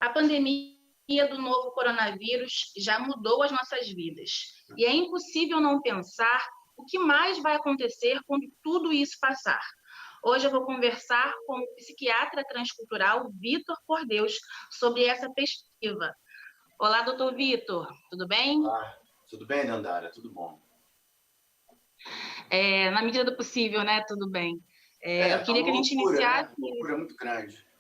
A pandemia do novo coronavírus já mudou as nossas vidas. E é impossível não pensar o que mais vai acontecer quando tudo isso passar. Hoje eu vou conversar com o psiquiatra transcultural Vitor Cordeus sobre essa perspectiva. Olá, doutor Vitor, tudo bem? Olá, tudo bem, Dandara? Tudo bom? Na medida do possível, né? Tudo bem. Eu queria Uma que a gente loucura, iniciasse... né? Uma loucura muito grande.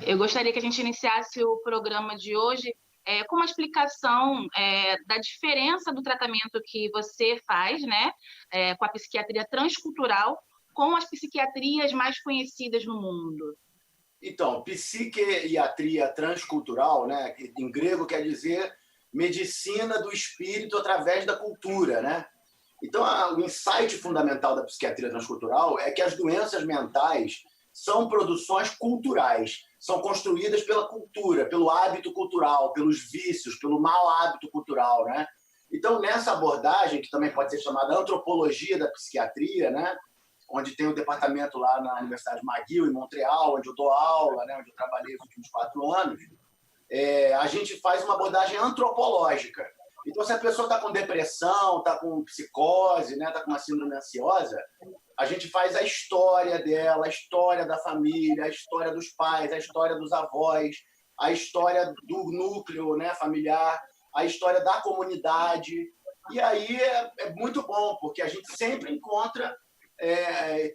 Eu gostaria que a gente iniciasse o programa de hoje com uma explicação da diferença do tratamento que você faz, né, com a psiquiatria transcultural, com as psiquiatrias mais conhecidas no mundo. Então, psiquiatria transcultural, né, que em grego quer dizer medicina do espírito através da cultura, né? Então, o insight fundamental da psiquiatria transcultural é que as doenças mentais são produções culturais, são construídas pela cultura, pelo hábito cultural, pelos vícios, pelo mau hábito cultural, né? Então, nessa abordagem, que também pode ser chamada antropologia da psiquiatria, né? Onde tem o departamento lá na Universidade McGill, em Montreal, onde eu dou aula, né? Onde eu trabalhei os últimos 4 anos, a gente faz uma abordagem antropológica. Então, se a pessoa está com depressão, está com psicose, né? Está com uma síndrome ansiosa, a gente faz a história dela, a história da família, a história dos pais, a história dos avós, a história do núcleo, né, familiar, a história da comunidade. E aí é muito bom, porque a gente sempre encontra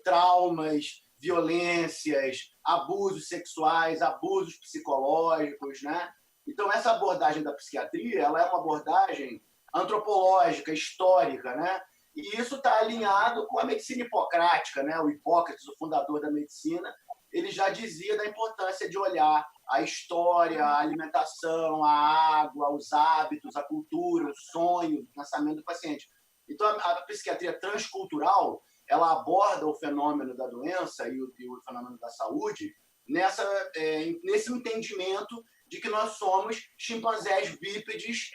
traumas, violências, abusos sexuais, abusos psicológicos, né? Então, essa abordagem da psiquiatria, ela é uma abordagem antropológica, histórica, né? E isso está alinhado com a medicina hipocrática, né? O Hipócrates, o fundador da medicina, ele já dizia da importância de olhar a história, a alimentação, a água, os hábitos, a cultura, o sonho, o pensamento do paciente. Então, a psiquiatria transcultural, ela aborda o fenômeno da doença e o fenômeno da saúde nesse entendimento de que nós somos chimpanzés bípedes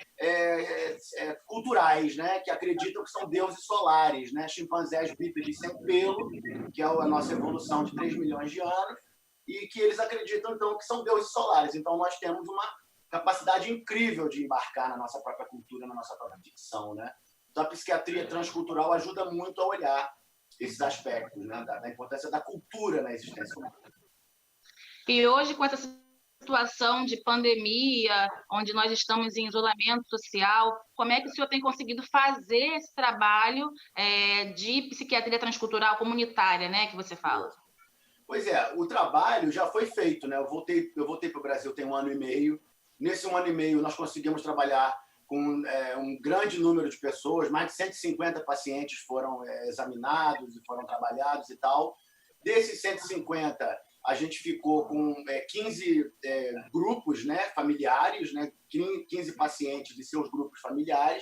culturais, né? Que acreditam que são deuses solares, né? Chimpanzés bípedes sem pelo, que é a nossa evolução de 3 milhões de anos, e que eles acreditam, então, que são deuses solares. Então, nós temos uma capacidade incrível de embarcar na nossa própria cultura, na nossa própria ficção, né? Então, a psiquiatria transcultural ajuda muito a olhar esses aspectos, né? Da importância da cultura na existência humana. E hoje, com essa situação de pandemia, onde nós estamos em isolamento social, como é que o senhor tem conseguido fazer esse trabalho de psiquiatria transcultural comunitária, né, que você fala? Pois é, o trabalho já foi feito, né? Eu voltei para o Brasil tem 1 ano e meio. Nesse 1 ano e meio, nós conseguimos trabalhar com um grande número de pessoas, mais de 150 pacientes foram examinados e foram trabalhados e tal. Desses 150, a gente ficou com 15 grupos, né, familiares, né, 15 pacientes de seus grupos familiares,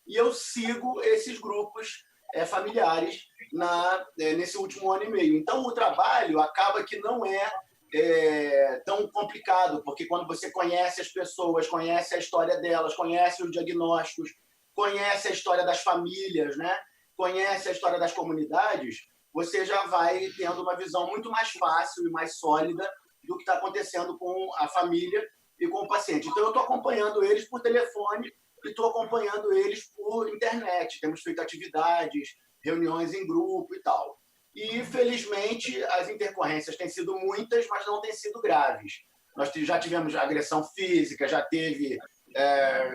e eu sigo esses grupos familiares nesse último 1 ano e meio. Então, o trabalho acaba que não tão complicado, porque quando você conhece as pessoas, conhece a história delas, conhece os diagnósticos, conhece a história das famílias, né, conhece a história das comunidades, você já vai tendo uma visão muito mais fácil e mais sólida do que está acontecendo com a família e com o paciente. Então, eu estou acompanhando eles por telefone e estou acompanhando eles por internet. Temos feito atividades, reuniões em grupo e tal. E, felizmente, as intercorrências têm sido muitas, mas não têm sido graves. Nós já tivemos agressão física, já teve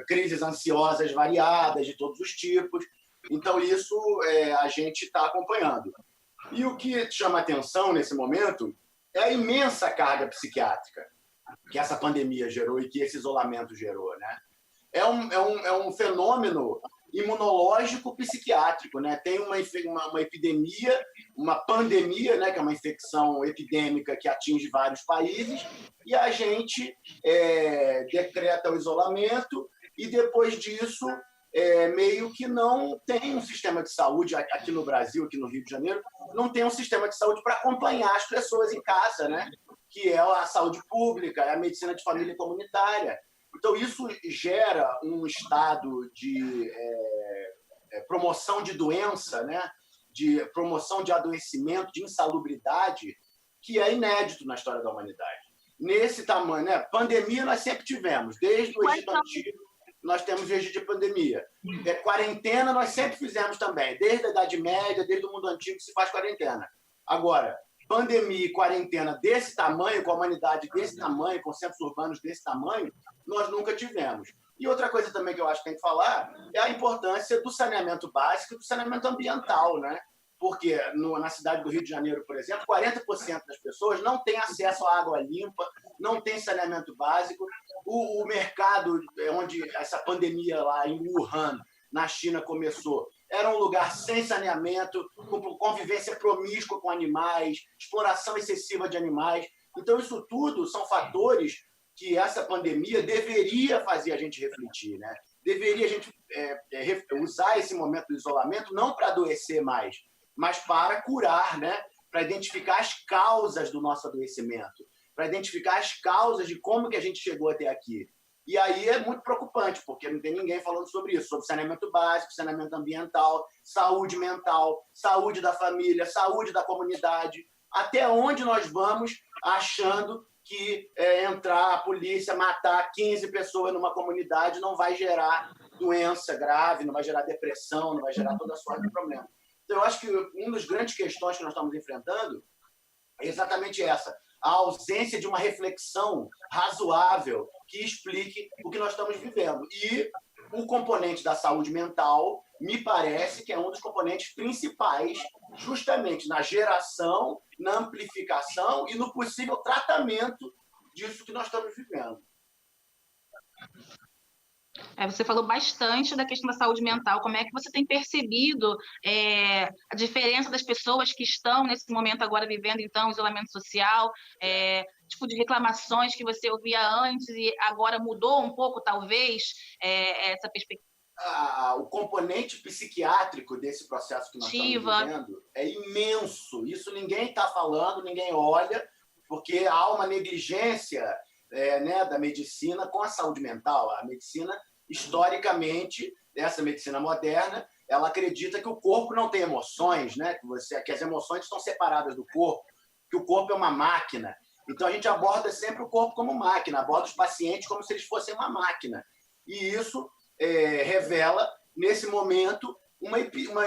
crises ansiosas variadas de todos os tipos. Então, isso a gente está acompanhando. E o que chama atenção nesse momento é a imensa carga psiquiátrica que essa pandemia gerou e que esse isolamento gerou, né? É um fenômeno imunológico psiquiátrico, né? Tem uma epidemia, uma pandemia, né? Que é uma infecção epidêmica que atinge vários países, e a gente decreta o isolamento e depois disso meio que não tem um sistema de saúde aqui no Brasil, aqui no Rio de Janeiro, não tem um sistema de saúde para acompanhar as pessoas em casa, né? Que é a saúde pública, é a medicina de família comunitária. Então, isso gera um estado de promoção de doença, né? De promoção de adoecimento, de insalubridade, que é inédito na história da humanidade. nesse tamanho, né? Pandemia nós sempre tivemos, desde o Egito Antigo nós temos registro de pandemia. Quarentena nós sempre fizemos também, desde a Idade Média, desde o mundo antigo que se faz quarentena. Agora, pandemia e quarentena desse tamanho, com a humanidade desse tamanho, com centros urbanos desse tamanho, nós nunca tivemos. E outra coisa também que eu acho que tem que falar é a importância do saneamento básico e do saneamento ambiental, né? Porque na cidade do Rio de Janeiro, por exemplo, 40% das pessoas não têm acesso à água limpa, não tem saneamento básico. O mercado onde essa pandemia lá em Wuhan, na China, começou, era um lugar sem saneamento, com convivência promíscua com animais, exploração excessiva de animais. Então, isso tudo são fatores que essa pandemia deveria fazer a gente refletir, né? Deveria a gente usar esse momento do isolamento não para adoecer mais, mas para curar, né? Para identificar as causas do nosso adoecimento, para identificar as causas de como que a gente chegou até aqui. E aí é muito preocupante, porque não tem ninguém falando sobre isso, sobre saneamento básico, saneamento ambiental, saúde mental, saúde da família, saúde da comunidade. Até onde nós vamos achando que entrar a polícia, matar 15 pessoas numa comunidade não vai gerar doença grave, não vai gerar depressão, não vai gerar toda sorte de problema. Então, eu acho que uma das grandes questões que nós estamos enfrentando é exatamente essa, a ausência de uma reflexão razoável que explique o que nós estamos vivendo. E o componente da saúde mental, me parece que é um dos componentes principais, justamente na geração, na amplificação e no possível tratamento disso que nós estamos vivendo. Você falou bastante da questão da saúde mental. Como é que você tem percebido a diferença das pessoas que estão, nesse momento agora, vivendo, então, isolamento social, tipo de reclamações que você ouvia antes e agora mudou um pouco, talvez, essa perspectiva? O componente psiquiátrico desse processo que nós estamos vivendo é imenso. Isso ninguém está falando, ninguém olha, porque há uma negligência da medicina com a saúde mental. A medicina, historicamente, essa medicina moderna, ela acredita que o corpo não tem emoções, né? Que as emoções estão separadas do corpo, que o corpo é uma máquina. Então, a gente aborda sempre o corpo como máquina, aborda os pacientes como se eles fossem uma máquina. E isso revela, nesse momento, uma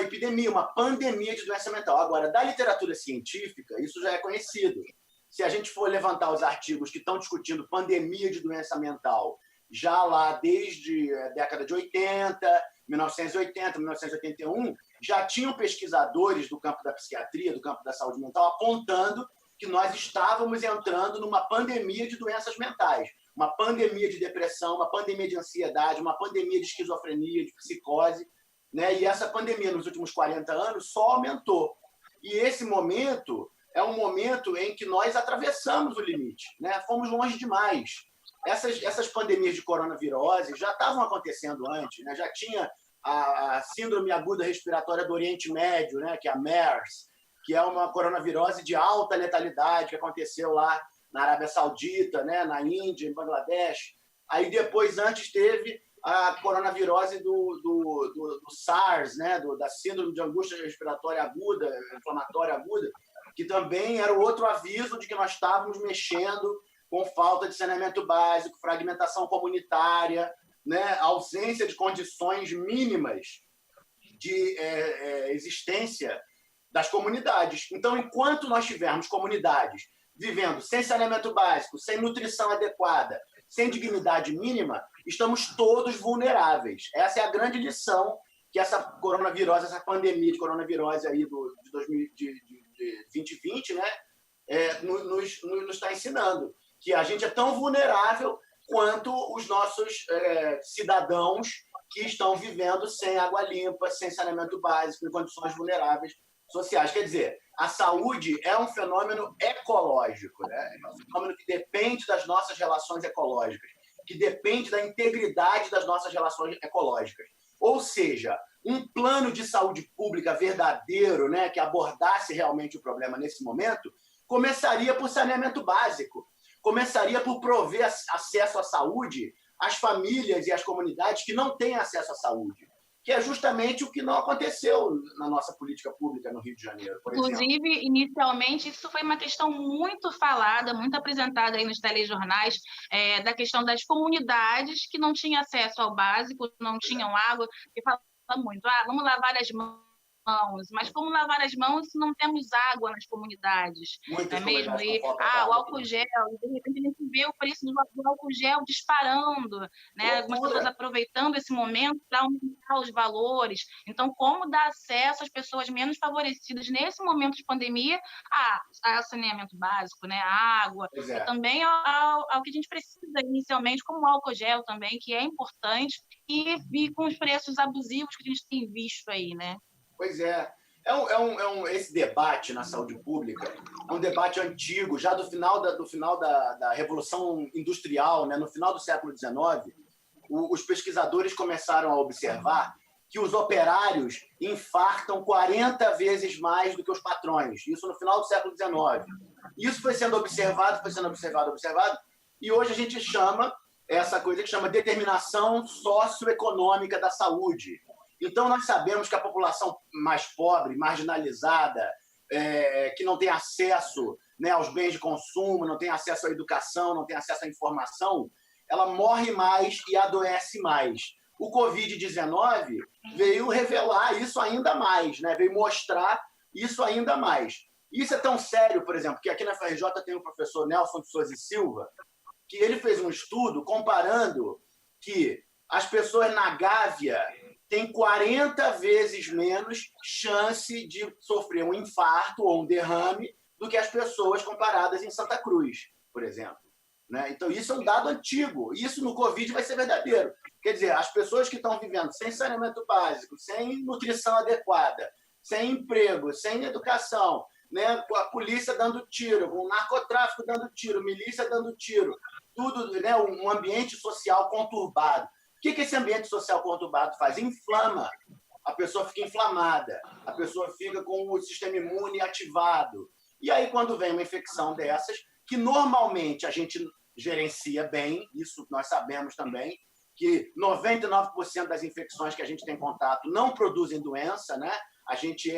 epidemia, uma pandemia de doença mental. Agora, da literatura científica, isso já é conhecido. Se a gente for levantar os artigos que estão discutindo pandemia de doença mental, já lá desde a década de 80, 1980, 1981, já tinham pesquisadores do campo da psiquiatria, do campo da saúde mental, apontando que nós estávamos entrando numa pandemia de doenças mentais, uma pandemia de depressão, uma pandemia de ansiedade, uma pandemia de esquizofrenia, de psicose, né? E essa pandemia, nos últimos 40 anos, só aumentou. E esse momento é um momento em que nós atravessamos o limite, né? Fomos longe demais. Essas pandemias de coronavirose já estavam acontecendo antes, né? Já tinha a síndrome aguda respiratória do Oriente Médio, né? Que é a MERS, que é uma coronavirose de alta letalidade que aconteceu lá na Arábia Saudita, né? Na Índia, em Bangladesh. Aí depois, antes, teve a coronavirose do SARS, né? Da síndrome de angústia respiratória aguda, inflamatória aguda, que também era o outro aviso de que nós estávamos mexendo com falta de saneamento básico, fragmentação comunitária, né? Ausência de condições mínimas de existência das comunidades. Então, enquanto nós tivermos comunidades vivendo sem saneamento básico, sem nutrição adequada, sem dignidade mínima, estamos todos vulneráveis. Essa é a grande lição que essa coronavirose, essa pandemia de coronavirose aí de 2020, né, nos está ensinando, que a gente é tão vulnerável quanto os nossos cidadãos que estão vivendo sem água limpa, sem saneamento básico, em condições vulneráveis sociais. Quer dizer, a saúde é um fenômeno ecológico, né? É um fenômeno que depende das nossas relações ecológicas, que depende da integridade das nossas relações ecológicas. Ou seja, um plano de saúde pública verdadeiro, né, que abordasse realmente o problema nesse momento, começaria por saneamento básico, começaria por prover acesso à saúde às famílias e às comunidades que não têm acesso à saúde, que é justamente o que não aconteceu na nossa política pública no Rio de Janeiro, por exemplo. Inclusive, inicialmente, isso foi uma questão muito falada, muito apresentada aí nos telejornais, da questão das comunidades que não tinham acesso ao básico, não tinham água, e fala muito, vamos lavar as mãos, mas como lavar as mãos se não temos água nas comunidades, Muitas não é mesmo? comunidades E com falta o d'água. álcool gel, de repente a gente vê o preço do álcool gel disparando, né? Algumas pessoas aproveitando esse momento para aumentar os valores. Então, como dar acesso às pessoas menos favorecidas nesse momento de pandemia a saneamento básico, né? A água, e também ao que a gente precisa inicialmente, como o álcool gel também, que é importante, e com os preços abusivos que a gente tem visto aí, né? Pois é. Esse debate na saúde pública é um debate antigo, já do final da Revolução Industrial, né? No final do século XIX, os pesquisadores começaram a observar que os operários infartam 40 vezes mais do que os patrões. Isso no final do século XIX. Isso foi sendo observado, e hoje a gente chama essa coisa que chama determinação socioeconômica da saúde. Então, nós sabemos que a população mais pobre, marginalizada, que não tem acesso, né, aos bens de consumo, não tem acesso à educação, não tem acesso à informação, ela morre mais e adoece mais. O Covid-19 veio revelar isso ainda mais, né? Veio mostrar isso ainda mais. Isso é tão sério, por exemplo, que aqui na FRJ tem o professor Nelson de Souza e Silva, que ele fez um estudo comparando que as pessoas na Gávea têm 40 vezes menos chance de sofrer um infarto ou um derrame do que as pessoas comparadas em Santa Cruz, por exemplo. Né? Então, isso é um dado antigo. Isso no Covid vai ser verdadeiro. Quer dizer, as pessoas que estão vivendo sem saneamento básico, sem nutrição adequada, sem emprego, sem educação, né? Com a polícia dando tiro, com o narcotráfico dando tiro, milícia dando tiro, tudo, né? Um ambiente social conturbado. O que esse ambiente social conturbado faz? Inflama. A pessoa fica inflamada, a pessoa fica com o sistema imune ativado. E aí, quando vem uma infecção dessas, que normalmente a gente gerencia bem, isso nós sabemos também, que 99% das infecções que a gente tem contato não produzem doença, né? A gente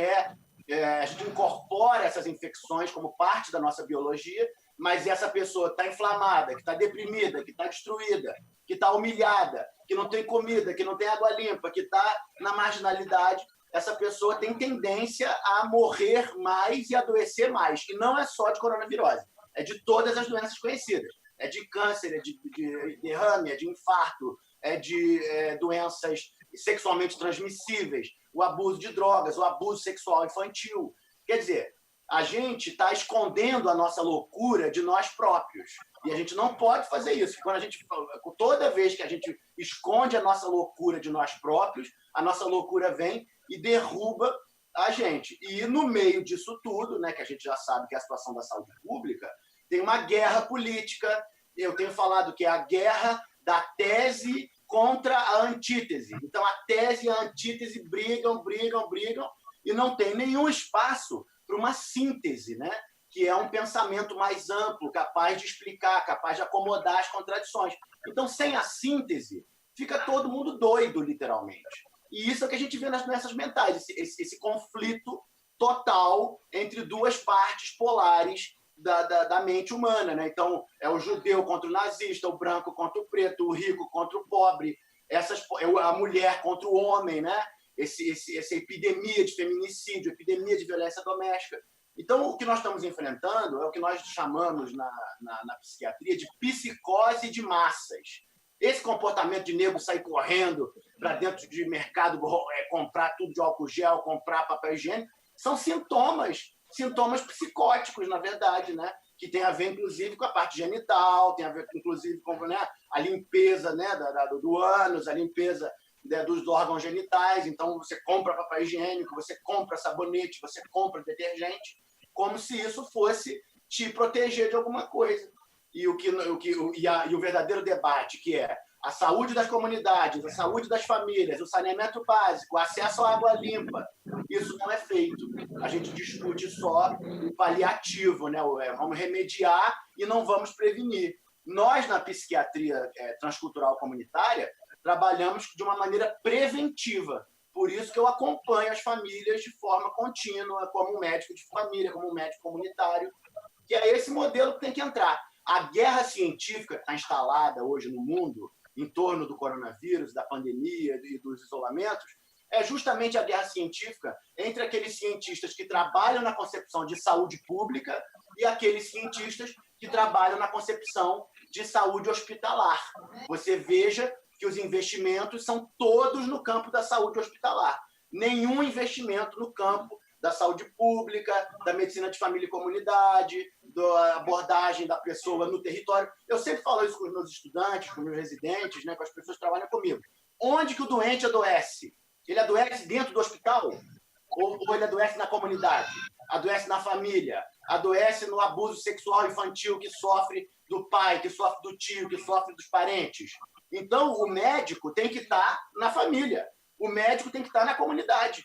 incorpora essas infecções como parte da nossa biologia, mas essa pessoa está inflamada, que está deprimida, que está destruída, que está humilhada, que não tem comida, que não tem água limpa, que está na marginalidade, essa pessoa tem tendência a morrer mais e adoecer mais. E não é só de coronavirose, é de todas as doenças conhecidas. É de câncer, é de derrame, é de infarto, é de doenças sexualmente transmissíveis, o abuso de drogas, o abuso sexual infantil. Quer dizer, a gente está escondendo a nossa loucura de nós próprios. E a gente não pode fazer isso. Toda vez que a gente esconde a nossa loucura de nós próprios, a nossa loucura vem e derruba a gente. E no meio disso tudo, né, que a gente já sabe que é a situação da saúde pública, tem uma guerra política. Eu tenho falado que é a guerra da tese contra a antítese. Então, a tese e a antítese brigam, e não tem nenhum espaço para uma síntese, né? Que é um pensamento mais amplo, capaz de explicar, capaz de acomodar as contradições. Então, sem a síntese, fica todo mundo doido, literalmente. E isso é o que a gente vê nas doenças mentais, esse conflito total entre duas partes polares da mente humana, né? Então, é o judeu contra o nazista, o branco contra o preto, o rico contra o pobre, a mulher contra o homem, né? Essa epidemia de feminicídio, epidemia de violência doméstica. Então, o que nós estamos enfrentando é o que nós chamamos na psiquiatria de psicose de massas. Esse comportamento de nego sair correndo para dentro de mercado, comprar tudo de álcool gel, comprar papel higiênico, são sintomas psicóticos, na verdade, né? Que tem a ver, inclusive, com a parte genital, tem a ver, inclusive, com, né, a limpeza, né, do ânus, a limpeza, né, dos órgãos genitais. Então, você compra papel higiênico, você compra sabonete, você compra detergente, como se isso fosse te proteger de alguma coisa. E o verdadeiro debate, que é a saúde das comunidades, a saúde das famílias, o saneamento básico, o acesso à água limpa, isso não é feito. A gente discute só o paliativo, né? Vamos remediar e não vamos prevenir. Nós, na psiquiatria transcultural comunitária, trabalhamos de uma maneira preventiva. por isso que eu acompanho as famílias de forma contínua, como um médico de família, como um médico comunitário, que é esse modelo que tem que entrar. A guerra científica que está instalada hoje no mundo, em torno do coronavírus, da pandemia e dos isolamentos, é justamente a guerra científica entre aqueles cientistas que trabalham na concepção de saúde pública e aqueles cientistas que trabalham na concepção de saúde hospitalar. Você veja que os investimentos são todos no campo da saúde hospitalar. Nenhum investimento no campo da saúde pública, da medicina de família e comunidade, da abordagem da pessoa no território. Eu sempre falo isso com os meus estudantes, com os meus residentes, né, com as pessoas que trabalham comigo. Onde que o doente adoece? Ele adoece dentro do hospital? Ou ele adoece na comunidade? Adoece na família? Adoece no abuso sexual infantil que sofre do pai, que sofre do tio, que sofre dos parentes? Então, o médico tem que estar na família. O médico tem que estar na comunidade.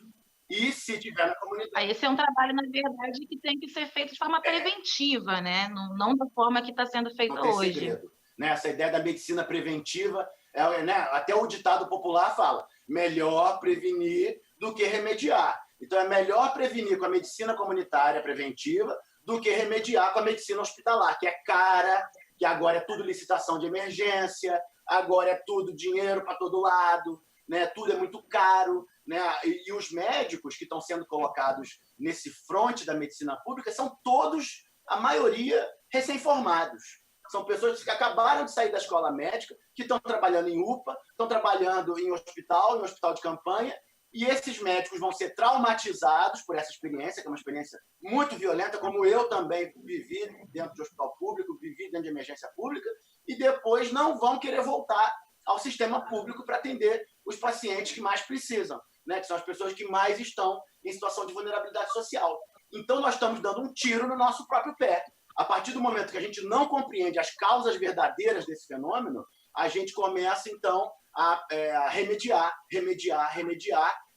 E se tiver na comunidade... Esse é um trabalho, na verdade, que tem que ser feito de forma preventiva, né? Não da forma que está sendo feito hoje. Segredo, né? Essa ideia da medicina preventiva, né? Até o ditado popular fala, melhor prevenir do que remediar. Então, é melhor prevenir com a medicina comunitária preventiva do que remediar com a medicina hospitalar, que é cara, que agora é tudo licitação de emergência, agora é tudo dinheiro para todo lado, né? Tudo é muito caro, né? E os médicos que estão sendo colocados nesse fronte da medicina pública são todos, a maioria, recém-formados. São pessoas que acabaram de sair da escola médica, que estão trabalhando em UPA, estão trabalhando em hospital de campanha, e esses médicos vão ser traumatizados por essa experiência, que é uma experiência muito violenta, como eu também vivi dentro de hospital público, vivi dentro de emergência pública, e depois não vão querer voltar ao sistema público para atender os pacientes que mais precisam, né? Que são as pessoas que mais estão em situação de vulnerabilidade social. Então, nós estamos dando um tiro no nosso próprio pé. A partir do momento que a gente não compreende as causas verdadeiras desse fenômeno, a gente começa, então, a remediar,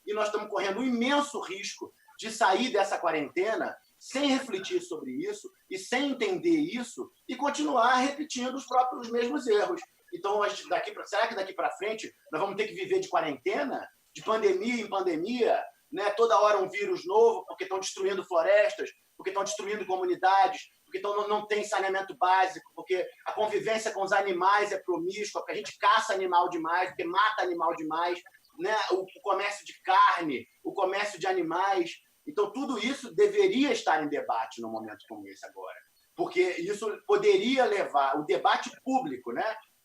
e nós estamos correndo um imenso risco de sair dessa quarentena sem refletir sobre isso e sem entender isso e continuar repetindo os mesmos erros. Então, será que daqui para frente nós vamos ter que viver de quarentena, de pandemia em pandemia, né? Toda hora um vírus novo, porque estão destruindo florestas, porque estão destruindo comunidades, porque não tem saneamento básico, porque a convivência com os animais é promíscua, porque a gente caça animal demais, porque mata animal demais, né? O comércio de carne, o comércio de animais. Então, tudo isso deveria estar em debate num momento como esse agora, porque isso poderia levar o debate público, né?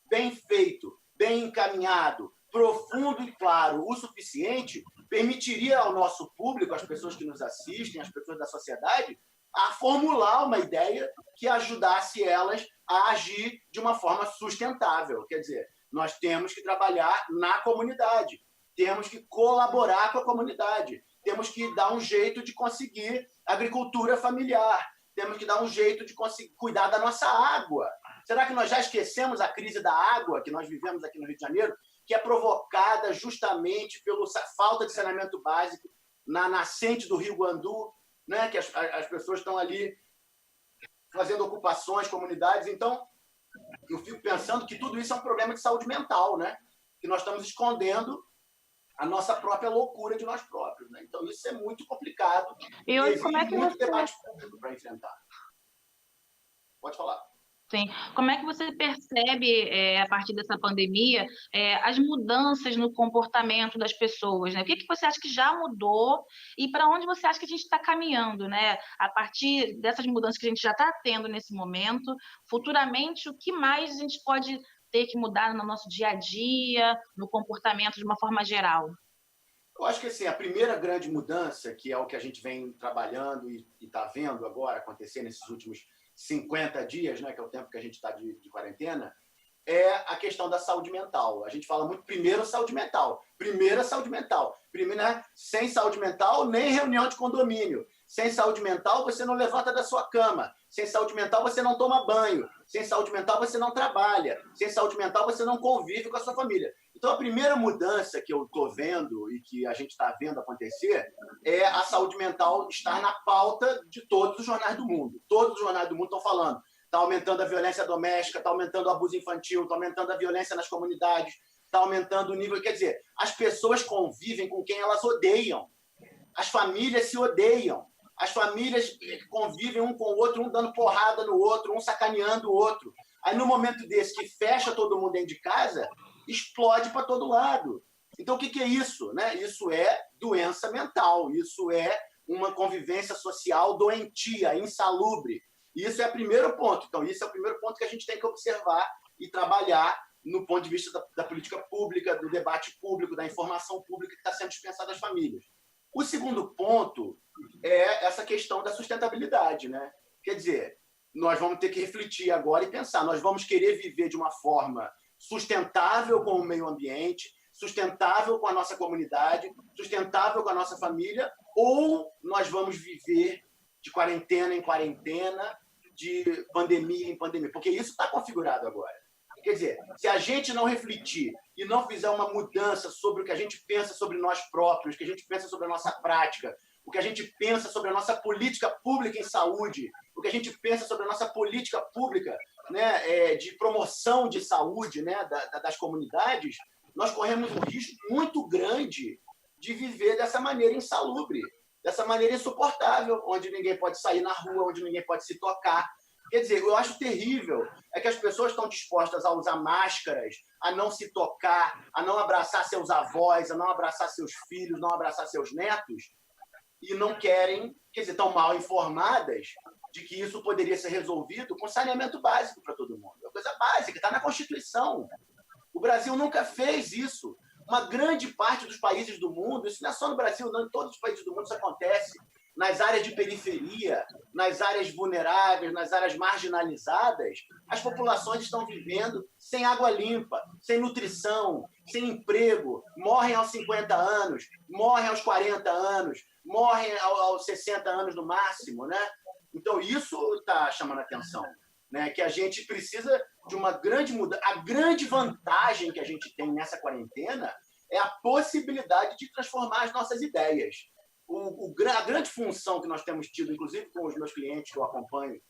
Bem feito, bem encaminhado, profundo e claro o suficiente, permitiria ao nosso público, às pessoas que nos assistem, às pessoas da sociedade, a formular uma ideia que ajudasse elas a agir de uma forma sustentável. Quer dizer, nós temos que trabalhar na comunidade, temos que colaborar com a comunidade, temos que dar um jeito de conseguir agricultura familiar, temos que dar um jeito de conseguir cuidar da nossa água. Será que nós já esquecemos a crise da água que nós vivemos aqui no Rio de Janeiro, que é provocada justamente pela falta de saneamento básico na nascente do Rio Guandu, né? Que as pessoas estão ali fazendo ocupações, comunidades. Então, eu fico pensando que tudo isso é um problema de saúde mental, né? Que nós estamos escondendo a nossa própria loucura de nós próprios, né? Então, isso é muito complicado. E hoje, como é que muito debate público para enfrentar. Pode falar. Sim. Como é que você percebe, a partir dessa pandemia, as mudanças no comportamento das pessoas, né? O que você acha que já mudou e para onde você acha que a gente está caminhando, né? A partir dessas mudanças que a gente já está tendo nesse momento, futuramente, o que mais a gente pode ter que mudar no nosso dia a dia, no comportamento de uma forma geral? Eu acho que assim, a primeira grande mudança, que é o que a gente vem trabalhando e está vendo agora acontecer nesses últimos 50 dias, né, que é o tempo que a gente está de quarentena, é a questão da saúde mental. A gente fala muito primeiro saúde mental. Primeira saúde mental. Primeiro, né, sem saúde mental, nem reunião de condomínio. Sem saúde mental, você não levanta da sua cama. Sem saúde mental, você não toma banho. Sem saúde mental, você não trabalha. Sem saúde mental, você não convive com a sua família. Então, a primeira mudança que eu estou vendo e que a gente está vendo acontecer é a saúde mental estar na pauta de todos os jornais do mundo. Todos os jornais do mundo estão falando. Está aumentando a violência doméstica, está aumentando o abuso infantil, está aumentando a violência nas comunidades. está aumentando o nível. Quer dizer, as pessoas convivem com quem elas odeiam. As famílias se odeiam. As famílias convivem um com o outro, um dando porrada no outro, um sacaneando o outro. Aí, no momento desse que fecha todo mundo dentro de casa, explode para todo lado. Então, o que é isso? Né? Isso é doença mental, isso é uma convivência social doentia, insalubre. Isso é o primeiro ponto. Então, isso é o primeiro ponto que a gente tem que observar e trabalhar no ponto de vista da política pública, do debate público, da informação pública que está sendo dispensada às famílias. O segundo ponto é essa questão da sustentabilidade, né? Quer dizer, nós vamos ter que refletir agora e pensar, nós vamos querer viver de uma forma sustentável com o meio ambiente, sustentável com a nossa comunidade, sustentável com a nossa família, ou nós vamos viver de quarentena em quarentena, de pandemia em pandemia, porque isso está configurado agora. Quer dizer, se a gente não refletir e não fizer uma mudança sobre o que a gente pensa sobre nós próprios, o que a gente pensa sobre a nossa prática, o que a gente pensa sobre a nossa política pública em saúde, o que a gente pensa sobre a nossa política pública, né, de promoção de saúde, né, das comunidades, nós corremos um risco muito grande de viver dessa maneira insalubre, dessa maneira insuportável, onde ninguém pode sair na rua, onde ninguém pode se tocar. Quer dizer, eu acho terrível é que as pessoas estão dispostas a usar máscaras, a não se tocar, a não abraçar seus avós, a não abraçar seus filhos, não abraçar seus netos, e não querem, quer dizer, estão mal informadas de que isso poderia ser resolvido com saneamento básico para todo mundo. É uma coisa básica, está na Constituição. O Brasil nunca fez isso. Uma grande parte dos países do mundo, isso não é só no Brasil, não, em todos os países do mundo isso acontece, nas áreas de periferia, nas áreas vulneráveis, nas áreas marginalizadas, as populações estão vivendo sem água limpa, sem nutrição, sem emprego, morrem aos 50 anos, morrem aos 40 anos, morrem aos 60 anos no máximo, né? Então, isso está chamando a atenção, né? Que a gente precisa de uma grande mudança. A grande vantagem que a gente tem nessa quarentena é a possibilidade de transformar as nossas ideias. A grande função que nós temos tido, inclusive com os meus clientes que eu acompanho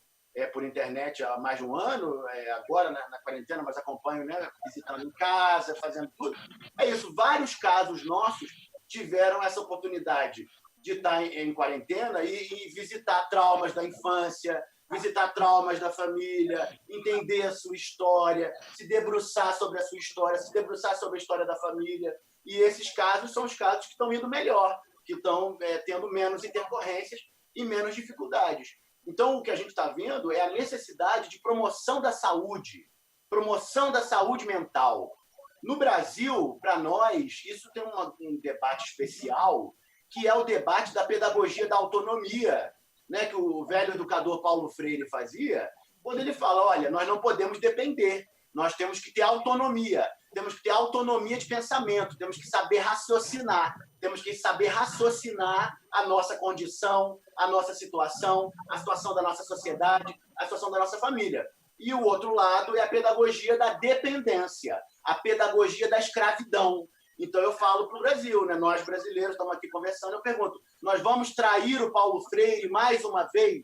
por internet há mais de um ano, agora na quarentena, mas acompanho, né, visitando em casa, fazendo tudo, é isso. Vários casos nossos tiveram essa oportunidade de estar em quarentena e visitar traumas da infância, visitar traumas da família, entender a sua história, se debruçar sobre a sua história, se debruçar sobre a história da família. E esses casos são os casos que estão indo melhor, que estão tendo menos intercorrências e menos dificuldades. Então, o que a gente está vendo é a necessidade de promoção da saúde mental. No Brasil, para nós, isso tem um debate especial, que é o debate da pedagogia da autonomia, né, que o velho educador Paulo Freire fazia, quando ele fala, olha, nós não podemos depender, nós temos que ter autonomia de pensamento, temos que saber raciocinar a nossa condição, a nossa situação, a situação da nossa sociedade, a situação da nossa família. E o outro lado é a pedagogia da dependência, a pedagogia da escravidão. Então, eu falo para o Brasil, né? Nós brasileiros estamos aqui conversando, eu pergunto, nós vamos trair o Paulo Freire mais uma vez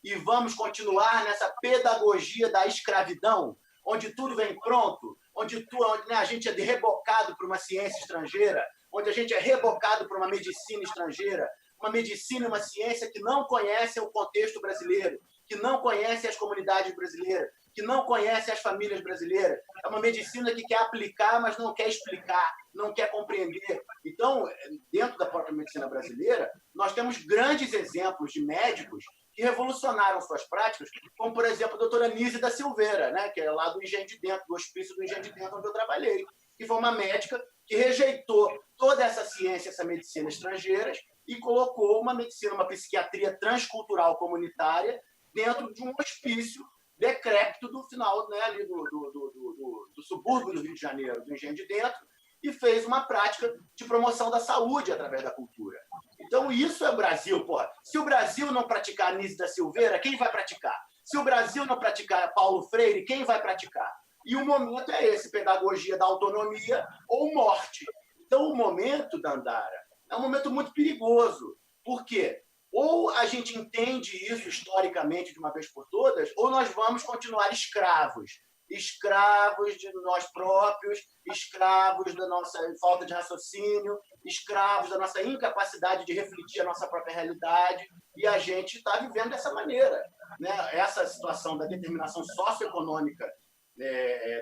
e vamos continuar nessa pedagogia da escravidão, onde tudo vem pronto, onde a gente é rebocado por uma ciência estrangeira, onde a gente é rebocado por uma medicina estrangeira, uma medicina e uma ciência que não conhecem o contexto brasileiro, que não conhecem as comunidades brasileiras, que não conhecem as famílias brasileiras. É uma medicina que quer aplicar, mas não quer explicar, não quer compreender. Então, dentro da própria medicina brasileira, nós temos grandes exemplos de médicos que revolucionaram suas práticas, como, por exemplo, a doutora Nise da Silveira, né, que é lá do Engenho de Dentro, do Hospício do Engenho de Dentro, onde eu trabalhei, que foi uma médica que rejeitou toda essa ciência, essa medicina estrangeiras e colocou uma medicina, uma psiquiatria transcultural comunitária dentro de um hospício decrépito do final, né, ali do subúrbio do Rio de Janeiro, do Engenho de Dentro, e fez uma prática de promoção da saúde através da cultura. Então, isso é o Brasil, porra. Se o Brasil não praticar Anísio da Silveira, quem vai praticar? Se o Brasil não praticar Paulo Freire, quem vai praticar? E o momento é esse, pedagogia da autonomia ou morte. Então, o momento, Dandara, é um momento muito perigoso. Por quê? Ou a gente entende isso historicamente de uma vez por todas, ou nós vamos continuar escravos escravos de nós próprios, escravos da nossa falta de raciocínio, escravos da nossa incapacidade de refletir a nossa própria realidade, e a gente está vivendo dessa maneira, né? Essa situação da determinação socioeconômica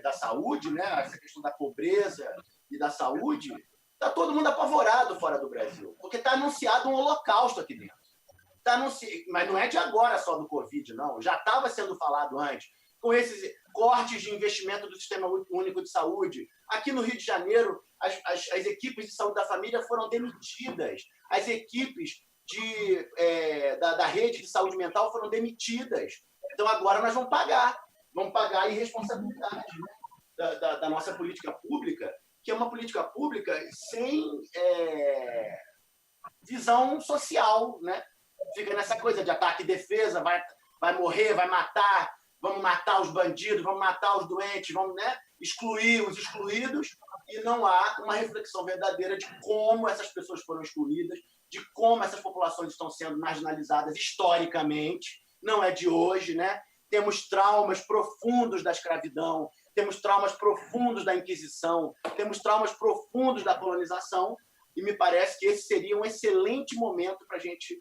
da saúde, né? Essa questão da pobreza e da saúde, está todo mundo apavorado fora do Brasil, porque está anunciado um holocausto aqui dentro. Mas não é de agora só do Covid, não. Já estava sendo falado antes, com esses cortes de investimento do Sistema Único de Saúde. Aqui no Rio de Janeiro, as equipes de saúde da família foram demitidas. As equipes da rede de saúde mental foram demitidas. Então, agora nós vamos pagar a irresponsabilidade, né, da nossa política pública, que é uma política pública sem visão social, né? Fica nessa coisa de ataque e defesa, vai morrer, vai matar, vamos matar os bandidos, vamos matar os doentes, vamos, né, excluir os excluídos, e não há uma reflexão verdadeira de como essas pessoas foram excluídas, de como essas populações estão sendo marginalizadas historicamente, não é de hoje, né? Temos traumas profundos da escravidão, temos traumas profundos da Inquisição, temos traumas profundos da colonização, e me parece que esse seria um excelente momento para a gente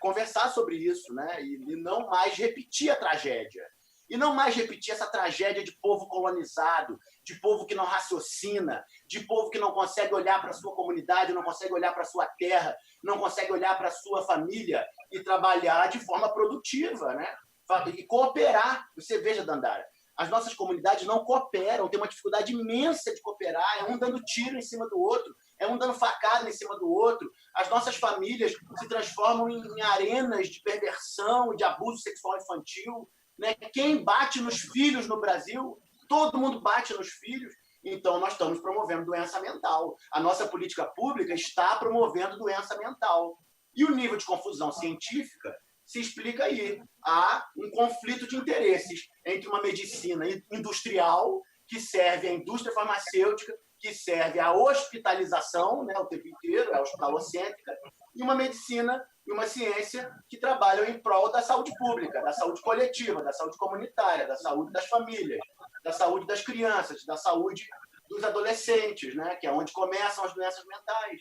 conversar sobre isso, né? E não mais repetir a tragédia. E não mais repetir essa tragédia de povo colonizado, de povo que não raciocina, de povo que não consegue olhar para a sua comunidade, não consegue olhar para a sua terra, não consegue olhar para a sua família e trabalhar de forma produtiva, né? E cooperar. Você veja, Dandara, as nossas comunidades não cooperam, tem uma dificuldade imensa de cooperar, é um dando tiro em cima do outro, é um dando facada em cima do outro. As nossas famílias se transformam em arenas de perversão, de abuso sexual infantil, né? Quem bate nos filhos no Brasil? Todo mundo bate nos filhos. Então, nós estamos promovendo doença mental. A nossa política pública está promovendo doença mental. E o nível de confusão científica se explica aí. Há um conflito de interesses entre uma medicina industrial, que serve à indústria farmacêutica, que serve à hospitalização, né, o tempo inteiro, é hospitalocêntrica, e uma medicina e uma ciência que trabalham em prol da saúde pública, da saúde coletiva, da saúde comunitária, da saúde das famílias, da saúde das crianças, da saúde dos adolescentes, né, que é onde começam as doenças mentais.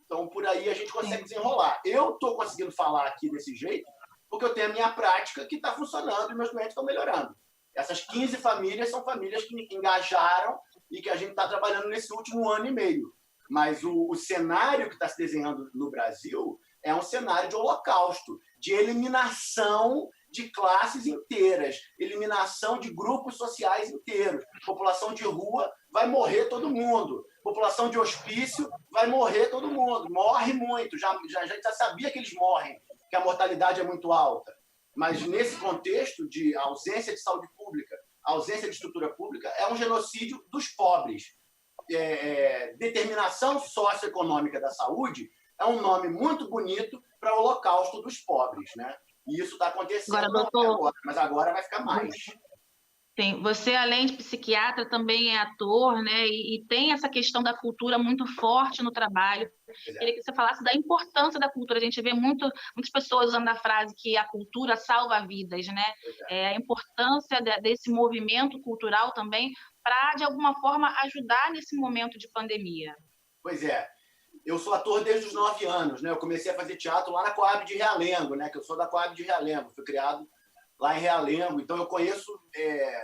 Então, por aí a gente consegue desenrolar. Eu estou conseguindo falar aqui desse jeito porque eu tenho a minha prática que está funcionando e meus doentes estão melhorando. Essas 15 famílias são famílias que engajaram e que a gente está trabalhando nesse último ano e meio. Mas o cenário que está se desenhando no Brasil é um cenário de holocausto, de eliminação de classes inteiras, eliminação de grupos sociais inteiros. População de rua vai morrer todo mundo. População de hospício vai morrer todo mundo. Morre muito. A gente já sabia que eles morrem, que a mortalidade é muito alta. Mas nesse contexto de ausência de saúde pública, ausência de estrutura pública, é um genocídio dos pobres. Determinação socioeconômica da saúde é um nome muito bonito para o holocausto dos pobres, né? E isso está acontecendo agora, mas agora vai ficar mais. Sim, você, além de psiquiatra, também é ator, né? E tem essa questão da cultura muito forte no trabalho. Queria que você falasse da importância da cultura. A gente vê muitas pessoas usando a frase que a cultura salva vidas, né? A importância desse movimento cultural também para, de alguma forma, ajudar nesse momento de pandemia. Pois é. Eu sou ator desde os 9 anos, né? Eu comecei a fazer teatro lá na Coab de Realengo, né? Que eu sou da Coab de Realengo. Fui criado lá em Realengo, então eu conheço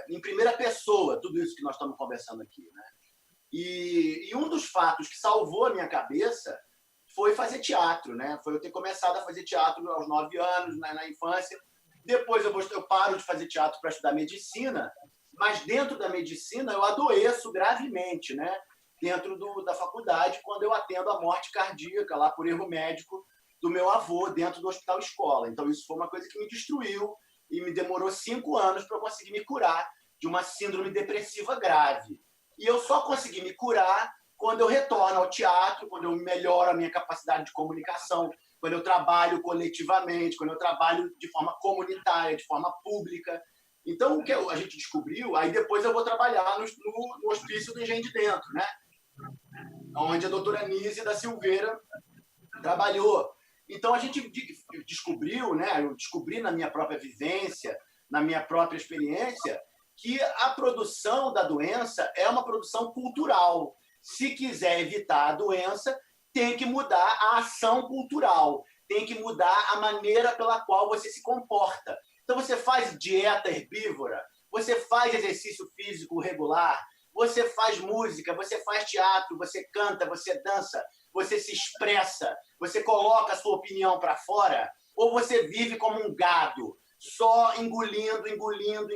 em primeira pessoa tudo isso que nós estamos conversando aqui, né? E um dos fatos que salvou a minha cabeça foi fazer teatro, né? Foi eu ter começado a fazer teatro aos 9 anos, na infância. Depois eu paro de fazer teatro para estudar medicina, mas dentro da medicina eu adoeço gravemente, né? Dentro da faculdade, quando eu atendo a morte cardíaca lá por erro médico do meu avô dentro do hospital escola. Então isso foi uma coisa que me destruiu e me demorou 5 anos para eu conseguir me curar de uma síndrome depressiva grave. E eu só consegui me curar quando eu retorno ao teatro, quando eu melhoro a minha capacidade de comunicação, quando eu trabalho coletivamente, quando eu trabalho de forma comunitária, de forma pública. Então, o que a gente descobriu, aí depois eu vou trabalhar no Hospício do Engenho de Dentro, né? Onde a doutora Nise da Silveira trabalhou. Então, a gente descobriu, né? Eu descobri na minha própria vivência, na minha própria experiência, que a produção da doença é uma produção cultural. Se quiser evitar a doença, tem que mudar a ação cultural, tem que mudar a maneira pela qual você se comporta. Então, você faz dieta herbívora, você faz exercício físico regular, você faz música, você faz teatro, você canta, você dança, você se expressa, você coloca a sua opinião para fora, ou você vive como um gado, só engolindo, engolindo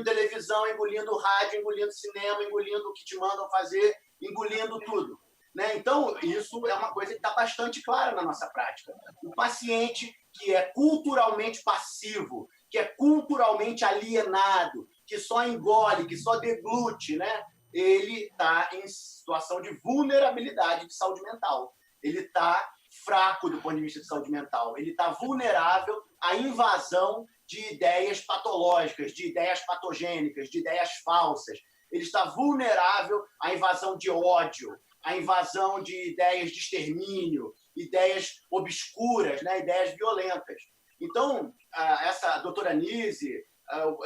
televisão, engolindo rádio, engolindo cinema, engolindo o que te mandam fazer, engolindo tudo. Né? Então, isso é uma coisa que está bastante clara na nossa prática. O paciente que é culturalmente passivo, que é culturalmente alienado, que só engole, que só deglute, né? Ele está em situação de vulnerabilidade de saúde mental. Ele está fraco do ponto de vista de saúde mental. Ele está vulnerável à invasão de ideias patológicas, de ideias patogênicas, de ideias falsas. Ele está vulnerável à invasão de ódio, à invasão de ideias de extermínio, ideias obscuras, né? Ideias violentas. Então, essa doutora Nise,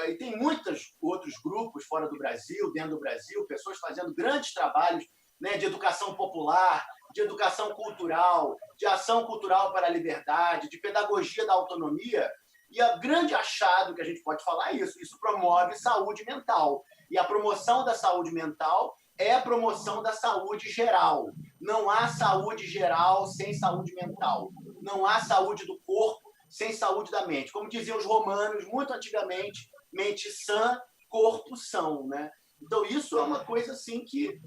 e tem muitos outros grupos fora do Brasil, dentro do Brasil, pessoas fazendo grandes trabalhos, né, de educação popular, de educação cultural, de ação cultural para a liberdade, de pedagogia da autonomia. E o grande achado que a gente pode falar é isso. Isso promove saúde mental. E a promoção da saúde mental é a promoção da saúde geral. Não há saúde geral sem saúde mental. Não há saúde do corpo sem saúde da mente. Como diziam os romanos, muito antigamente, mente sã, corpo são. Né? Então, isso é uma coisa assim que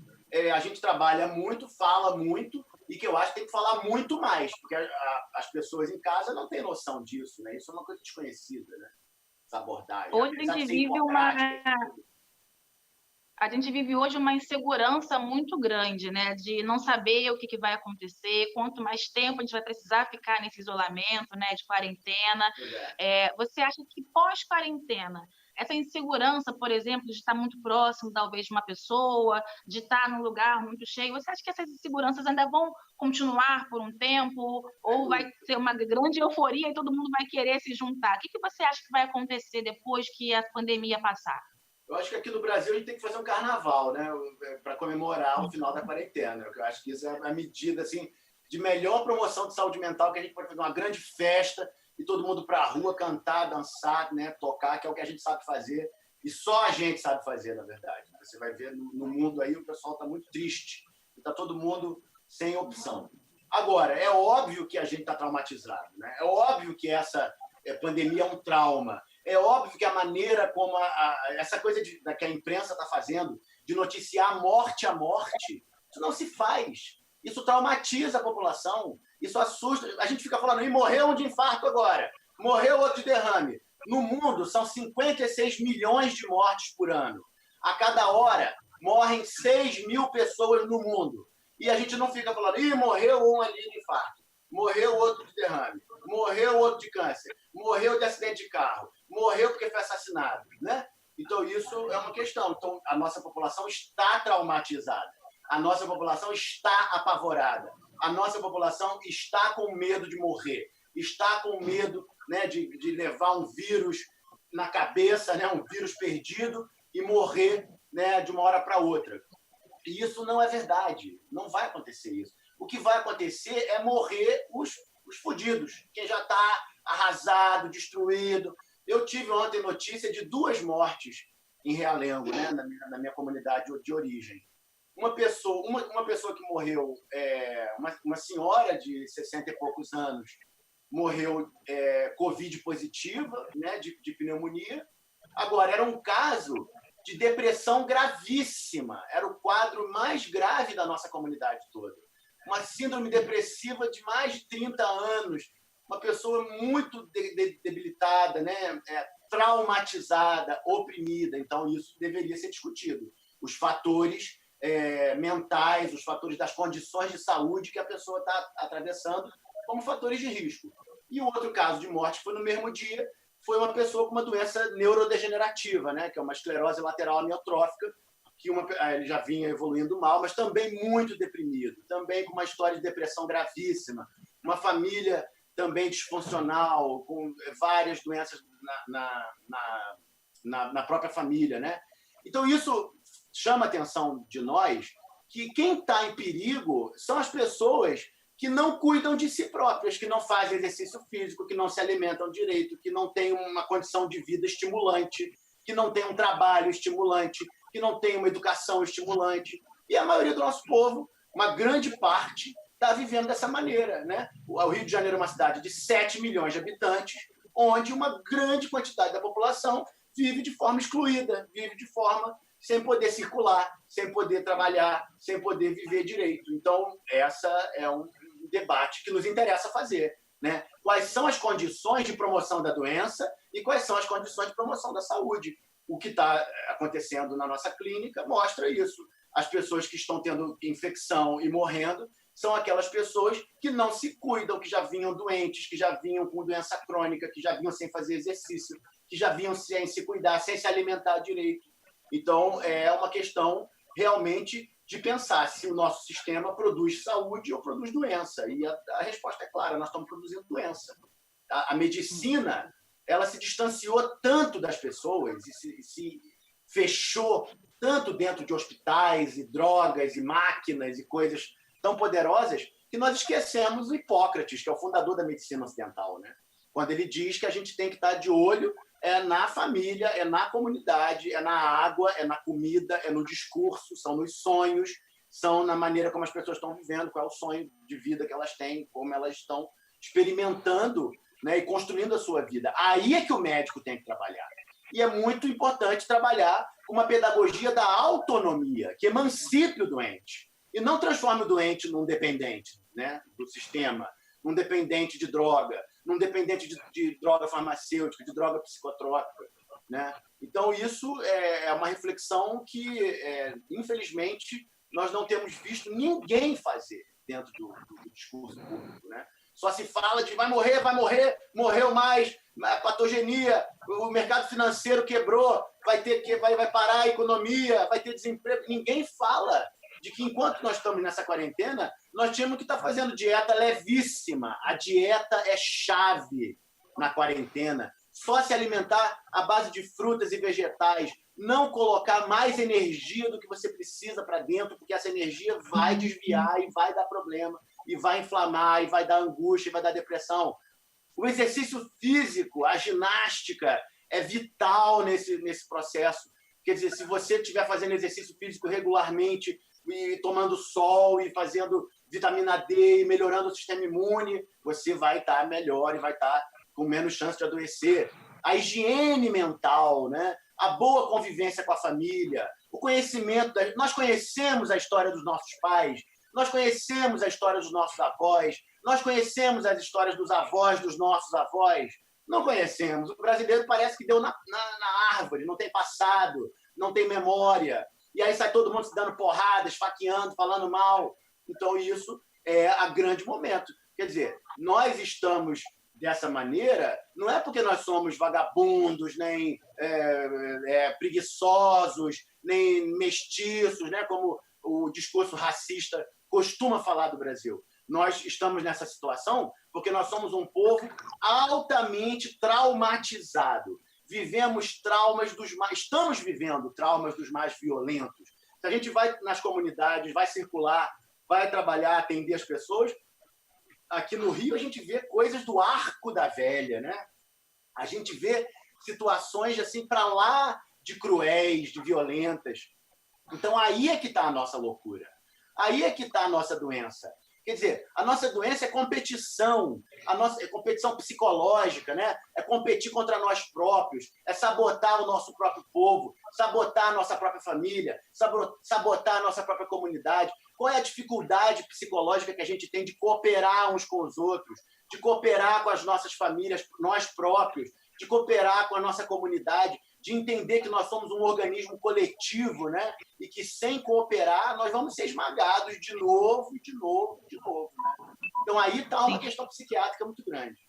a gente trabalha muito, fala muito, e que eu acho que tem que falar muito mais, porque as pessoas em casa não têm noção disso. Né? Isso é uma coisa desconhecida, né? Essa abordagem. Hoje a gente vive hoje uma insegurança muito grande, né? De não saber o que vai acontecer, quanto mais tempo a gente vai precisar ficar nesse isolamento, né? De quarentena. Você acha que pós-quarentena, essa insegurança, por exemplo, de estar muito próximo, talvez, de uma pessoa, de estar num lugar muito cheio, você acha que essas inseguranças ainda vão continuar por um tempo? Ou vai ser uma grande euforia e todo mundo vai querer se juntar? O que você acha que vai acontecer depois que a pandemia passar? Eu acho que aqui no Brasil a gente tem que fazer um carnaval, né, para comemorar o final da quarentena. Eu acho que isso é a medida assim, de melhor promoção de saúde mental, que a gente pode fazer uma grande festa e todo mundo para a rua cantar, dançar, né, tocar, que é o que a gente sabe fazer. E só a gente sabe fazer, na verdade. Você vai ver no mundo aí, o pessoal está muito triste. Está todo mundo sem opção. Agora, é óbvio que a gente está traumatizado. Né? É óbvio que essa pandemia é um trauma. É óbvio que a maneira como essa coisa que a imprensa está fazendo, de noticiar morte a morte, isso não se faz. Isso traumatiza a população, isso assusta. A gente fica falando, e morreu um de infarto agora, morreu outro de derrame. No mundo, são 56 milhões de mortes por ano. A cada hora, morrem 6 mil pessoas no mundo. E a gente não fica falando, morreu um ali de infarto, morreu outro de derrame, morreu outro de câncer, morreu de acidente de carro, morreu porque foi assassinado, né? Então, isso é uma questão. Então, a nossa população está traumatizada. A nossa população está apavorada. A nossa população está com medo de morrer. Está com medo, né, de levar um vírus na cabeça, né, um vírus perdido, e morrer, né, de uma hora para outra. E isso não é verdade. Não vai acontecer isso. O que vai acontecer é morrer os fodidos, quem já está arrasado, destruído. Eu tive ontem notícia de 2 mortes em Realengo, né, na minha comunidade de origem. Uma pessoa que morreu, uma senhora de 60 e poucos anos, morreu Covid positiva, né, de pneumonia. Agora, era um caso de depressão gravíssima. Era o quadro mais grave da nossa comunidade toda. Uma síndrome depressiva de mais de 30 anos, uma pessoa muito debilitada, né? Traumatizada, oprimida. Então, isso deveria ser discutido. Os fatores mentais, os fatores das condições de saúde que a pessoa está atravessando como fatores de risco. E o outro caso de morte, que foi no mesmo dia, foi uma pessoa com uma doença neurodegenerativa, né? Que é uma esclerose lateral amiotrófica, que ele já vinha evoluindo mal, mas também muito deprimido, também com uma história de depressão gravíssima, uma família também disfuncional, com várias doenças na própria família, né? Então, isso chama a atenção de nós, que quem está em perigo são as pessoas que não cuidam de si próprias, que não fazem exercício físico, que não se alimentam direito, que não têm uma condição de vida estimulante, que não têm um trabalho estimulante, que não têm uma educação estimulante. E a maioria do nosso povo, uma grande parte, está vivendo dessa maneira, né? O Rio de Janeiro é uma cidade de 7 milhões de habitantes, onde uma grande quantidade da população vive de forma excluída, vive de forma sem poder circular, sem poder trabalhar, sem poder viver direito. Então, essa é um debate que nos interessa fazer, né? Quais são as condições de promoção da doença e quais são as condições de promoção da saúde. O que está acontecendo na nossa clínica mostra isso. As pessoas que estão tendo infecção e morrendo são aquelas pessoas que não se cuidam, que já vinham doentes, que já vinham com doença crônica, que já vinham sem fazer exercício, que já vinham sem se cuidar, sem se alimentar direito. Então, é uma questão realmente de pensar se o nosso sistema produz saúde ou produz doença. E a resposta é clara, nós estamos produzindo doença. A medicina, ela se distanciou tanto das pessoas e se fechou tanto dentro de hospitais e drogas e máquinas e coisas tão poderosas que nós esquecemos o Hipócrates, que é o fundador da medicina ocidental, né? Quando ele diz que a gente tem que estar de olho na família, na comunidade, na água, na comida, no discurso, são nos sonhos, são na maneira como as pessoas estão vivendo, qual é o sonho de vida que elas têm, como elas estão experimentando, né, e construindo a sua vida. Aí é que o médico tem que trabalhar. E é muito importante trabalhar com uma pedagogia da autonomia, que emancipe o doente e não transforme o doente num dependente, né, do sistema, num dependente de droga, num dependente de droga farmacêutica, de droga psicotrópica, né? Então, isso é uma reflexão que, infelizmente, nós não temos visto ninguém fazer dentro do discurso público, né? Só se fala de vai morrer, morreu mais, a patogenia, o mercado financeiro quebrou, vai parar a economia, vai ter desemprego. Ninguém fala de que, enquanto nós estamos nessa quarentena, nós tínhamos que estar fazendo dieta levíssima. A dieta é chave na quarentena. Só se alimentar à base de frutas e vegetais. Não colocar mais energia do que você precisa para dentro, porque essa energia vai desviar e vai dar problema, e vai inflamar, e vai dar angústia, e vai dar depressão. O exercício físico, a ginástica, é vital nesse processo. Quer dizer, se você estiver fazendo exercício físico regularmente, e tomando sol, e fazendo vitamina D, e melhorando o sistema imune, você vai estar melhor e vai estar com menos chance de adoecer. A higiene mental, né? A boa convivência com a família, o conhecimento. Nós conhecemos a história dos nossos pais, nós conhecemos a história dos nossos avós, nós conhecemos as histórias dos avós dos nossos avós. Não conhecemos. O brasileiro parece que deu na árvore, não tem passado, não tem memória. E aí sai todo mundo se dando porrada, esfaqueando, falando mal. Então, isso é o grande momento. Quer dizer, nós estamos dessa maneira, não é porque nós somos vagabundos, nem preguiçosos, nem mestiços, né, como o discurso racista costuma falar do Brasil. Nós estamos nessa situação porque nós somos um povo altamente traumatizado. Estamos vivendo traumas dos mais violentos. Se a gente vai nas comunidades, vai circular, vai trabalhar, atender as pessoas, aqui no Rio a gente vê coisas do Arco da Velha, né? A gente vê situações assim para lá de cruéis, de violentas. Então aí é que está a nossa loucura. Aí é que está a nossa doença. Quer dizer, a nossa doença é competição, é competição psicológica, né? É competir contra nós próprios, é sabotar o nosso próprio povo, sabotar a nossa própria família, sabotar a nossa própria comunidade. Qual é a dificuldade psicológica que a gente tem de cooperar uns com os outros, de cooperar com as nossas famílias, nós próprios, de cooperar com a nossa comunidade, de entender que nós somos um organismo coletivo, né? E que sem cooperar nós vamos ser esmagados de novo, de novo, de novo. Né? Então aí está uma questão psiquiátrica muito grande.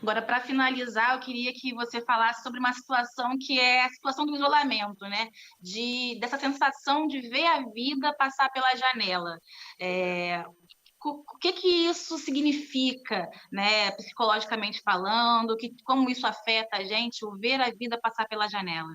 Agora, para finalizar, eu queria que você falasse sobre uma situação que é a situação do isolamento, né? Dessa sensação de ver a vida passar pela janela. o que que isso significa, né, psicologicamente falando, como isso afeta a gente, o ver a vida passar pela janela?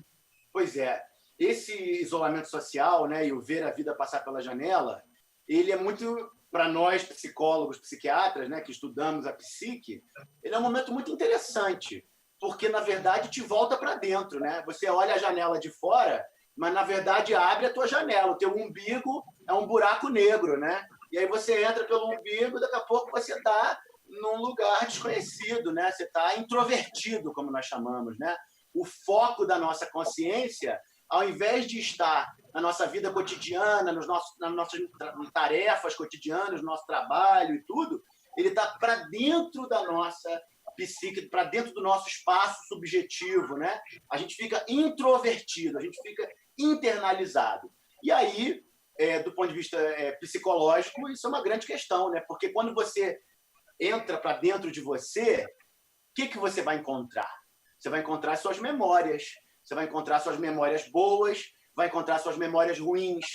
Pois é, esse isolamento social, né, e o ver a vida passar pela janela, ele é muito, para nós psicólogos, psiquiatras, né, que estudamos a psique, ele é um momento muito interessante, porque na verdade te volta para dentro, né? Você olha a janela de fora, mas na verdade abre a tua janela, o teu umbigo é um buraco negro, né? E aí você entra pelo umbigo, daqui a pouco você está num lugar desconhecido, né? Você está introvertido, como nós chamamos, né? O foco da nossa consciência, ao invés de estar na nossa vida cotidiana, nas nossas tarefas cotidianas, no nosso trabalho e tudo, ele está para dentro da nossa psique, para dentro do nosso espaço subjetivo, né? A gente fica introvertido, a gente fica internalizado. E aí, do ponto de vista psicológico, isso é uma grande questão, né? Porque quando você entra para dentro de você, o que você vai encontrar? Você vai encontrar suas memórias, você vai encontrar suas memórias boas, vai encontrar suas memórias ruins,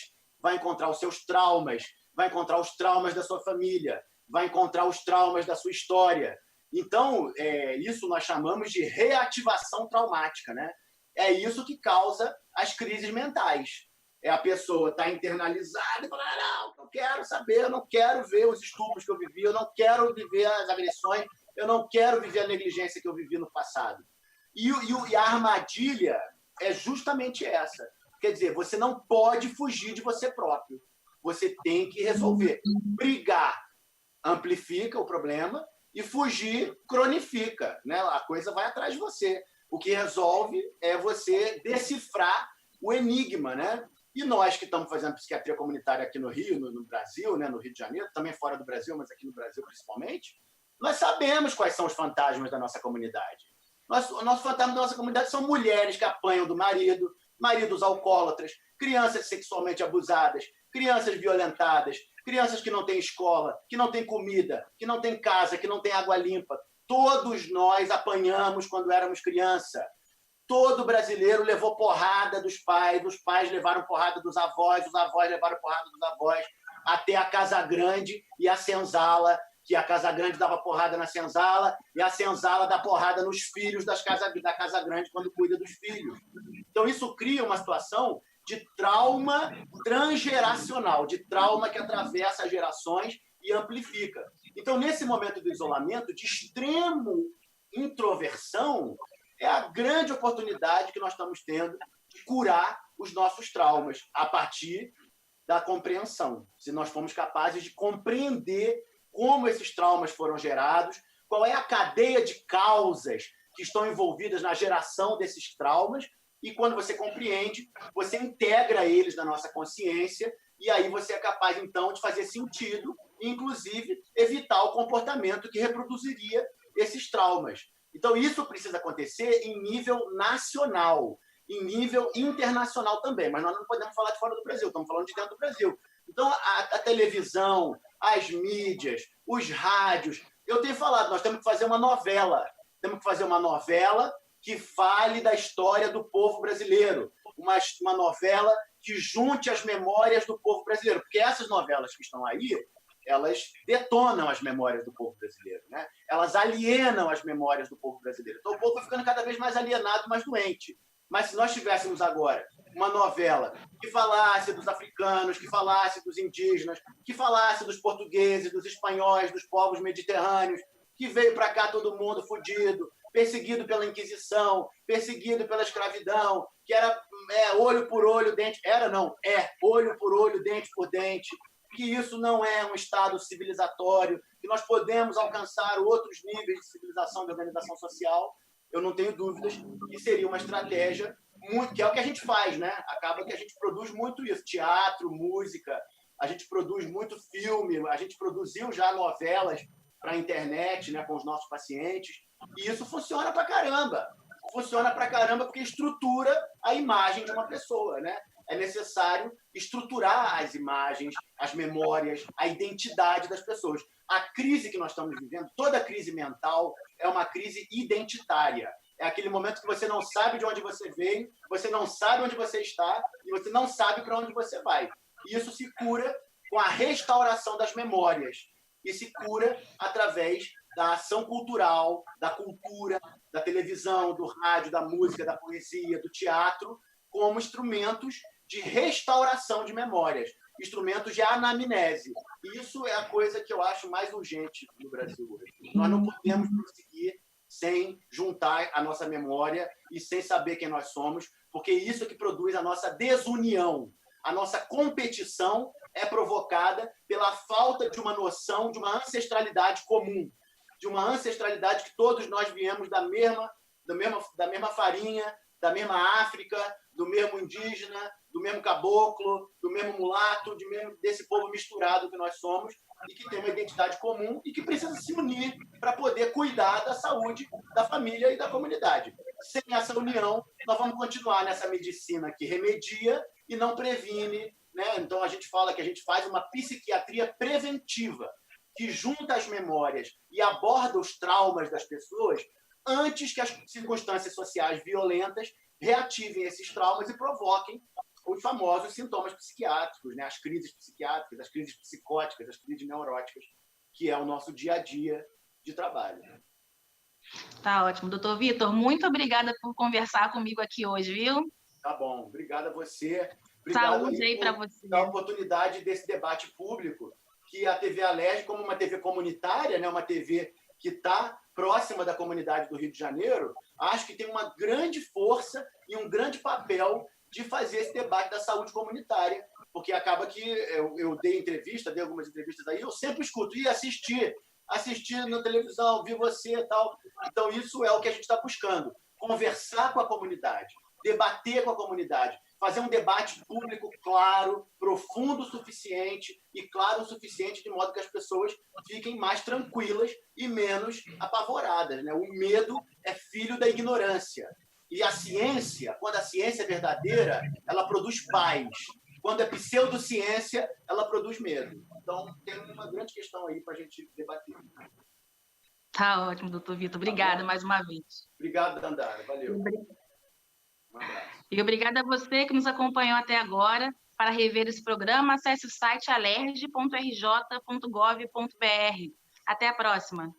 vai encontrar os seus traumas, vai encontrar os traumas da sua família, vai encontrar os traumas da sua história. Então, isso nós chamamos de reativação traumática, né? É isso que causa as crises mentais. A pessoa está internalizada e fala, não, eu quero saber, eu não quero ver os estupros que eu vivi, eu não quero viver as agressões, eu não quero viver a negligência que eu vivi no passado. E a armadilha é justamente essa. Quer dizer, você não pode fugir de você próprio. Você tem que resolver. Brigar amplifica o problema e fugir cronifica, né? A coisa vai atrás de você. O que resolve é você decifrar o enigma, né? E nós que estamos fazendo psiquiatria comunitária aqui no Rio, no Brasil, né? No Rio de Janeiro, também fora do Brasil, mas aqui no Brasil principalmente, nós sabemos quais são os fantasmas da nossa comunidade. O nosso fantasma da nossa comunidade são mulheres que apanham do marido, maridos alcoólatras, crianças sexualmente abusadas, crianças violentadas, crianças que não têm escola, que não têm comida, que não têm casa, que não têm água limpa. Todos nós apanhamos quando éramos criança. Todo brasileiro levou porrada dos pais levaram porrada dos avós, os avós levaram porrada dos avós, até a Casa Grande e a senzala, que a Casa Grande dava porrada na senzala e a senzala dá porrada nos filhos da Casa Grande quando cuida dos filhos. Então, isso cria uma situação de trauma transgeracional, de trauma que atravessa gerações e amplifica. Então, nesse momento do isolamento, de extremo introversão, é a grande oportunidade que nós estamos tendo de curar os nossos traumas a partir da compreensão. Se nós formos capazes de compreender como esses traumas foram gerados, qual é a cadeia de causas que estão envolvidas na geração desses traumas, e quando você compreende, você integra eles na nossa consciência, e aí você é capaz, então, de fazer sentido, e, inclusive, evitar o comportamento que reproduziria esses traumas. Então, isso precisa acontecer em nível nacional, em nível internacional também, mas nós não podemos falar de fora do Brasil, estamos falando de dentro do Brasil. Então, a televisão, as mídias, os rádios, eu tenho falado, nós temos que fazer uma novela, que fale da história do povo brasileiro, uma novela que junte as memórias do povo brasileiro, porque essas novelas que estão aí, elas detonam as memórias do povo brasileiro, né? Elas alienam as memórias do povo brasileiro. Então o povo vai ficando cada vez mais alienado, mais doente. Mas se nós tivéssemos agora uma novela que falasse dos africanos, que falasse dos indígenas, que falasse dos portugueses, dos espanhóis, dos povos mediterrâneos, que veio para cá todo mundo fudido, perseguido pela Inquisição, perseguido pela escravidão, que era olho por olho, dente... olho por olho, dente por dente, que isso não é um Estado civilizatório, que nós podemos alcançar outros níveis de civilização, de organização social, eu não tenho dúvidas que seria uma estratégia, que é o que a gente faz, né? Acaba que a gente produz muito isso, teatro, música, a gente produz muito filme, a gente produziu já novelas para a internet, né, com os nossos pacientes, e isso funciona pra caramba. Funciona pra caramba porque estrutura a imagem de uma pessoa, né? É necessário estruturar as imagens, as memórias, a identidade das pessoas. A crise que nós estamos vivendo, toda crise mental, é uma crise identitária. É aquele momento que você não sabe de onde você veio, você não sabe onde você está e você não sabe para onde você vai. E isso se cura com a restauração das memórias. e se cura através da ação cultural, da cultura, da televisão, do rádio, da música, da poesia, do teatro, como instrumentos de restauração de memórias, instrumentos de anamnese. Isso é a coisa que eu acho mais urgente no Brasil hoje. Nós não podemos prosseguir sem juntar a nossa memória e sem saber quem nós somos, porque isso é que produz a nossa desunião. A nossa competição é provocada pela falta de uma noção de uma ancestralidade comum, de uma ancestralidade que todos nós viemos da mesma farinha, da mesma África, do mesmo indígena, do mesmo caboclo, do mesmo mulato, desse povo misturado que nós somos e que tem uma identidade comum e que precisa se unir para poder cuidar da saúde da família e da comunidade. Sem essa união, nós vamos continuar nessa medicina que remedia e não previne, né? Então, a gente fala que a gente faz uma psiquiatria preventiva, que junta as memórias e aborda os traumas das pessoas antes que as circunstâncias sociais violentas reativem esses traumas e provoquem os famosos sintomas psiquiátricos, né? As crises psiquiátricas, as crises psicóticas, as crises neuróticas, que é o nosso dia a dia de trabalho. Tá ótimo. Doutor Vitor, muito obrigada por conversar comigo aqui hoje, viu? Tá bom. Obrigado a você. Obrigado Saúde aí para você. Pela oportunidade desse debate público, que a TV Alerj, como uma TV comunitária, né? Uma TV que está próxima da comunidade do Rio de Janeiro, acho que tem uma grande força e um grande papel de fazer esse debate da saúde comunitária, porque acaba que eu dei algumas entrevistas aí, eu sempre escuto, e assistir na televisão, vi você e tal. Então, isso é o que a gente está buscando, conversar com a comunidade, debater com a comunidade, fazer um debate público claro, profundo o suficiente e claro o suficiente de modo que as pessoas fiquem mais tranquilas e menos apavoradas, né? O medo é filho da ignorância. E a ciência, quando a ciência é verdadeira, ela produz paz. Quando é pseudociência, ela produz medo. Então, tem uma grande questão aí para a gente debater. Tá ótimo, doutor Vitor. Obrigada mais uma vez. Obrigado, Dandara. Valeu. Um abraço. E obrigada a você que nos acompanhou até agora. Para rever esse programa, acesse o site alerj.rj.gov.br. Até a próxima.